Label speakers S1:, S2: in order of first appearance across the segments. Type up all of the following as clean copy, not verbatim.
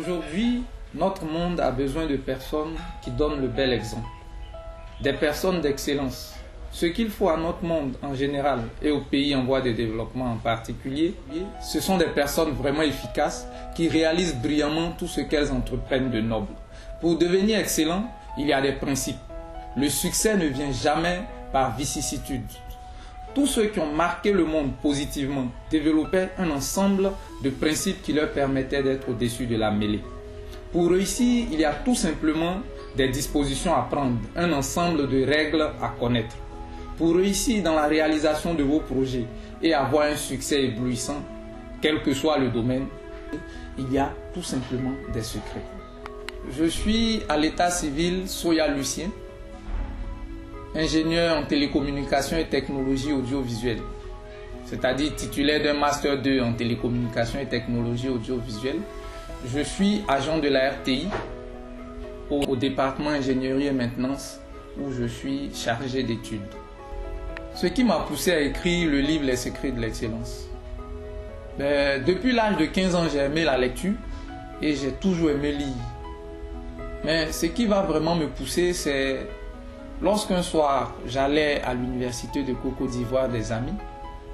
S1: Aujourd'hui, notre monde a besoin de personnes qui donnent le bel exemple, des personnes d'excellence. Ce qu'il faut à notre monde en général et aux pays en voie de développement en particulier, ce sont des personnes vraiment efficaces qui réalisent brillamment tout ce qu'elles entreprennent de noble. Pour devenir excellent, il y a des principes. Le succès ne vient jamais par vicissitude. Tous ceux qui ont marqué le monde positivement développaient un ensemble de principes qui leur permettaient d'être au-dessus de la mêlée. Pour réussir, il y a tout simplement des dispositions à prendre, un ensemble de règles à connaître. Pour réussir dans la réalisation de vos projets et avoir un succès éblouissant, quel que soit le domaine, il y a tout simplement des secrets. Je suis à l'état civil Soya Lucien, ingénieur en télécommunications et technologies audiovisuelles, c'est-à-dire titulaire d'un Master 2 en télécommunications et technologies audiovisuelles. Je suis agent de la RTI au département ingénierie et maintenance où je suis chargé d'études. Ce qui m'a poussé à écrire le livre Les secrets de l'excellence. Depuis l'âge de 15 ans, j'ai aimé la lecture et j'ai toujours aimé lire. Mais ce qui va vraiment me pousser, c'est lorsqu'un soir, j'allais à l'université de Côte d'Ivoire des amis,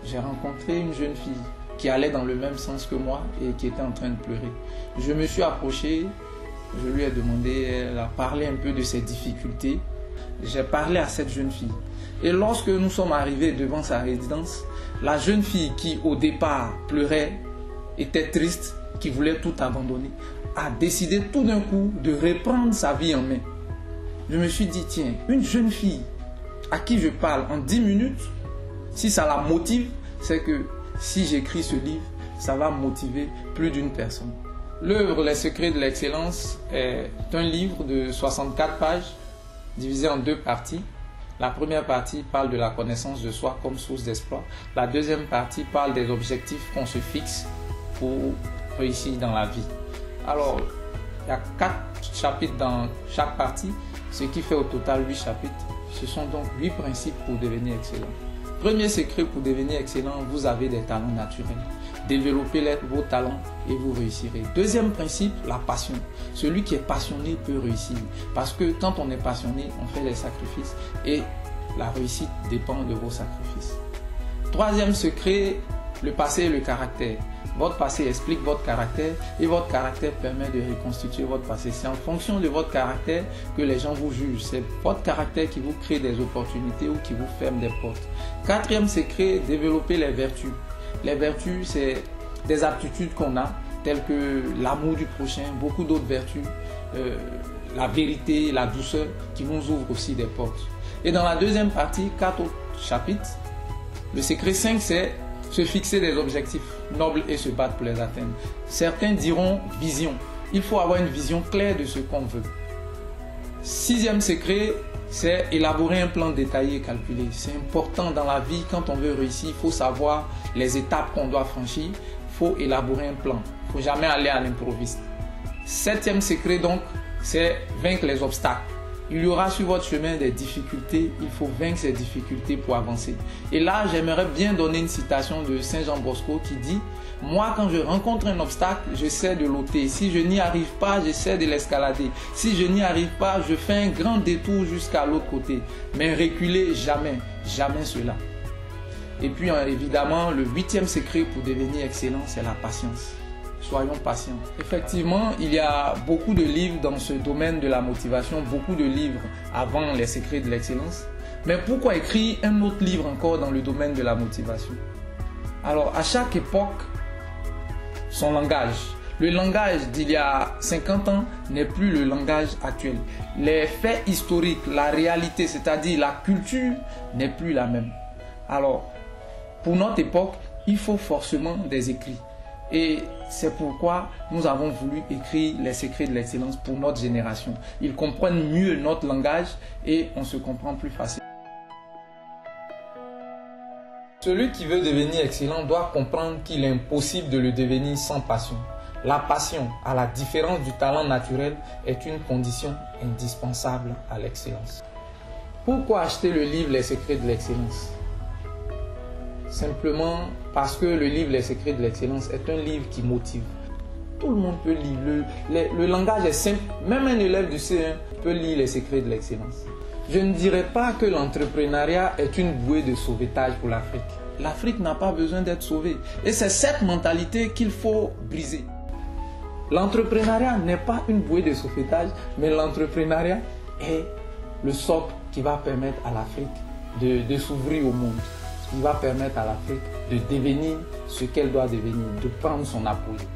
S1: j'ai rencontré une jeune fille qui allait dans le même sens que moi et qui était en train de pleurer. Je me suis approché, je lui ai demandé, elle a parlé un peu de ses difficultés. J'ai parlé à cette jeune fille. Et lorsque nous sommes arrivés devant sa résidence, la jeune fille qui au départ pleurait, était triste, qui voulait tout abandonner, a décidé tout d'un coup de reprendre sa vie en main. Je me suis dit, tiens, une jeune fille à qui je parle en 10 minutes, si ça la motive, c'est que si j'écris ce livre, ça va motiver plus d'une personne. L'œuvre Les secrets de l'excellence est un livre de 64 pages, divisé en 2 parties. La première partie parle de la connaissance de soi comme source d'espoir. La deuxième partie parle des objectifs qu'on se fixe pour réussir dans la vie. Alors, il y a 4 chapitres dans chaque partie, ce qui fait au total 8 chapitres. Ce sont donc 8 principes pour devenir excellent. Premier secret pour devenir excellent, vous avez des talents naturels. Développez vos talents et vous réussirez. Deuxième principe, la passion. Celui qui est passionné peut réussir. Parce que quand on est passionné, on fait des sacrifices et la réussite dépend de vos sacrifices. Troisième secret, le passé et le caractère. Votre passé explique votre caractère et votre caractère permet de reconstituer votre passé. C'est en fonction de votre caractère que les gens vous jugent. C'est votre caractère qui vous crée des opportunités ou qui vous ferme des portes. Quatrième secret, développer les vertus. Les vertus, c'est des aptitudes qu'on a, telles que l'amour du prochain, beaucoup d'autres vertus, la vérité, la douceur, qui nous ouvrent aussi des portes. Et dans la deuxième partie, 4 autres chapitres, le secret 5, c'est se fixer des objectifs nobles et se battre pour les atteindre. Certains diront vision. Il faut avoir une vision claire de ce qu'on veut. Sixième secret, c'est élaborer un plan détaillé et calculé. C'est important dans la vie, quand on veut réussir, il faut savoir les étapes qu'on doit franchir. Il faut élaborer un plan. Il ne faut jamais aller à l'improviste. Septième secret donc, c'est vaincre les obstacles. Il y aura sur votre chemin des difficultés, il faut vaincre ces difficultés pour avancer. Et là, j'aimerais bien donner une citation de Saint Jean Bosco qui dit « Moi, quand je rencontre un obstacle, j'essaie de l'ôter. Si je n'y arrive pas, j'essaie de l'escalader. Si je n'y arrive pas, je fais un grand détour jusqu'à l'autre côté. Mais reculer, jamais, jamais cela. » Et puis, évidemment, le 8e secret pour devenir excellent, c'est la patience. Soyons patients. Effectivement, il y a beaucoup de livres dans ce domaine de la motivation, beaucoup de livres avant les secrets de l'excellence. Mais pourquoi écrire un autre livre encore dans le domaine de la motivation? Alors, à chaque époque, son langage. Le langage d'il y a 50 ans n'est plus le langage actuel. Les faits historiques, la réalité, c'est-à-dire la culture, n'est plus la même. Alors, pour notre époque, il faut forcément des écrits. Et c'est pourquoi nous avons voulu écrire les secrets de l'excellence pour notre génération. Ils comprennent mieux notre langage et on se comprend plus facilement. Celui qui veut devenir excellent doit comprendre qu'il est impossible de le devenir sans passion. La passion, à la différence du talent naturel, est une condition indispensable à l'excellence. Pourquoi acheter le livre Les secrets de l'excellence? Simplement parce que le livre Les secrets de l'excellence est un livre qui motive. Tout le monde peut lire. Le langage est simple. Même un élève du C1 peut lire les secrets de l'excellence. Je ne dirais pas que l'entrepreneuriat est une bouée de sauvetage pour l'Afrique. L'Afrique n'a pas besoin d'être sauvée. Et c'est cette mentalité qu'il faut briser. L'entrepreneuriat n'est pas une bouée de sauvetage, mais l'entrepreneuriat est le socle qui va permettre à l'Afrique de s'ouvrir au monde, qui va permettre à l'Afrique de devenir ce qu'elle doit devenir, de prendre son apogée.